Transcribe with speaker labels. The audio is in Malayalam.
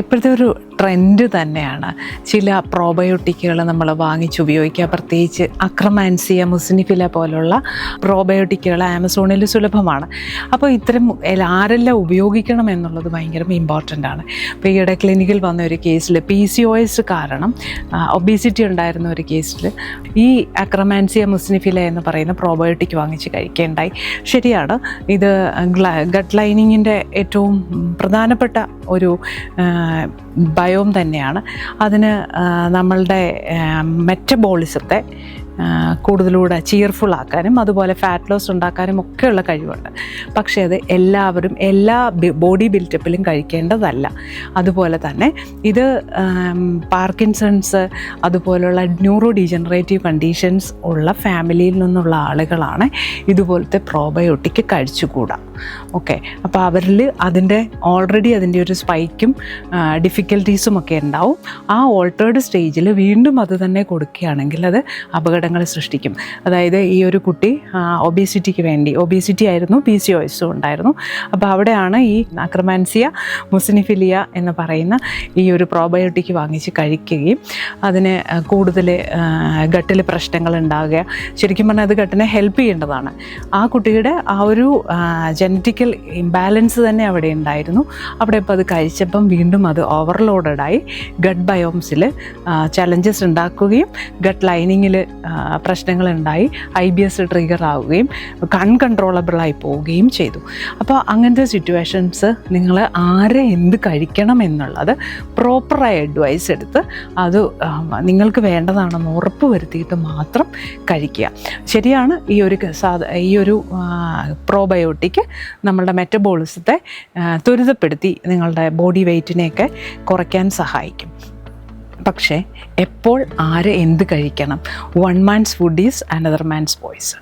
Speaker 1: ഇപ്പോഴത്തെ ഒരു ട്രെൻഡ് തന്നെയാണ് ചില പ്രോബയോട്ടിക്കുകൾ നമ്മൾ വാങ്ങിച്ചുപയോഗിക്കുക. പ്രത്യേകിച്ച് അക്രമാൻസിയ, മുസിനിഫില പോലുള്ള പ്രോബയോട്ടിക്കുകൾ ആമസോണിൽ സുലഭമാണ്. അപ്പോൾ ഇത്തരം ആരെല്ലാം ഉപയോഗിക്കണം എന്നുള്ളത് ഭയങ്കര ഇമ്പോർട്ടൻ്റ് ആണ്. ഇപ്പോൾ ഈയിടെ ക്ലിനിക്കിൽ വന്ന ഒരു കേസിൽ PCOS കാരണം ഒബീസിറ്റി ഉണ്ടായിരുന്ന ഒരു കേസിൽ ഈ അക്രമാൻസിയ മുസിനിഫില എന്ന് പറയുന്ന പ്രോബയോട്ടിക് വാങ്ങിച്ച് കഴിക്കേണ്ടായി. ശരിയാണ്, ഇത് ഗട്ട് ലൈനിങ്ങിൻ്റെ ഏറ്റവും പ്രധാനപ്പെട്ട ഒരു ബയോം തന്നെയാണ്. അതിന് നമ്മളുടെ മെറ്റബോളിസത്തെ കൂടുതലൂടെ ചീർഫുള്ളാക്കാനും അതുപോലെ ഫാറ്റ് ലോസ് ഉണ്ടാക്കാനും ഒക്കെയുള്ള കഴിവുണ്ട്. പക്ഷേ അത് എല്ലാവരും എല്ലാ ബോഡി ബിൽറ്റപ്പിലും കഴിക്കേണ്ടതല്ല. അതുപോലെ തന്നെ ഇത് പാർക്കിൻസൺസ് അതുപോലുള്ള ന്യൂറോ ഡീജനറേറ്റീവ് കണ്ടീഷൻസ് ഉള്ള ഫാമിലിയിൽ നിന്നുള്ള ആളുകളാണ് ഇതുപോലത്തെ പ്രോബയോട്ടിക് കഴിച്ചുകൂടാ. ഓക്കെ, അപ്പോൾ അവരിൽ ഓൾറെഡി അതിൻ്റെ ഒരു സ്പൈക്കും ഡിഫിക്കൽട്ടീസും ഒക്കെ ഉണ്ടാവും. ആ ഓൾട്ടേർഡ് സ്റ്റേജിൽ വീണ്ടും അത് തന്നെ കൊടുക്കുകയാണെങ്കിൽ അത് അപകടങ്ങൾ സൃഷ്ടിക്കും. അതായത് ഈ ഒരു കുട്ടി ഒബീസിറ്റി ആയിരുന്നു, PCOS ഉണ്ടായിരുന്നു. അപ്പോൾ അവിടെയാണ് ഈ അക്രമാൻസിയ മുസിനിഫിലിയ എന്ന് പറയുന്ന ഈ ഒരു പ്രോബയോട്ടിക് വാങ്ങിച്ച് കഴിക്കുകയും അതിന് കൂടുതൽ ഗട്ടിൽ പ്രശ്നങ്ങൾ ഉണ്ടാകുക. ശരിക്കും പറഞ്ഞാൽ അത് ഗട്ടിനെ ഹെൽപ്പ് ചെയ്യേണ്ടതാണ്. ആ കുട്ടിയുടെ ആ ഒരു ജനറ്റിക്കൽ ഇംബാലൻസ് തന്നെ അവിടെ ഉണ്ടായിരുന്നു. അവിടെ ഇപ്പോൾ അത് കഴിച്ചപ്പം വീണ്ടും അത് ഓവർലോഡഡായി ഗട്ട് ബയോംസിൽ ചലഞ്ചസ് ഉണ്ടാക്കുകയും ഗട്ട് ലൈനിങ്ങിൽ പ്രശ്നങ്ങളുണ്ടായി IBS ട്രിഗർ ആവുകയും അൺകൺട്രോളബിളായി പോവുകയും ചെയ്തു. അപ്പോൾ അങ്ങനത്തെ സിറ്റുവേഷൻസ് നിങ്ങൾ എന്ത് കഴിക്കണം എന്നുള്ളത് പ്രോപ്പറായി അഡ്വൈസ് എടുത്ത് അത് നിങ്ങൾക്ക് വേണ്ടതാണെന്ന് ഉറപ്പ് വരുത്തിയിട്ട് മാത്രം കഴിക്കുക. ശരിയാണ്, ഈ ഒരു പ്രോബയോട്ടിക് നമ്മളുടെ മെറ്റബോളിസത്തെ ത്വരിതപ്പെടുത്തി നിങ്ങളുടെ ബോഡി വെയ്റ്റിനെയൊക്കെ കുറയ്ക്കാൻ സഹായിക്കും. പക്ഷേ എപ്പോൾ എന്ത് കഴിക്കണം? One man's food is another man's poison.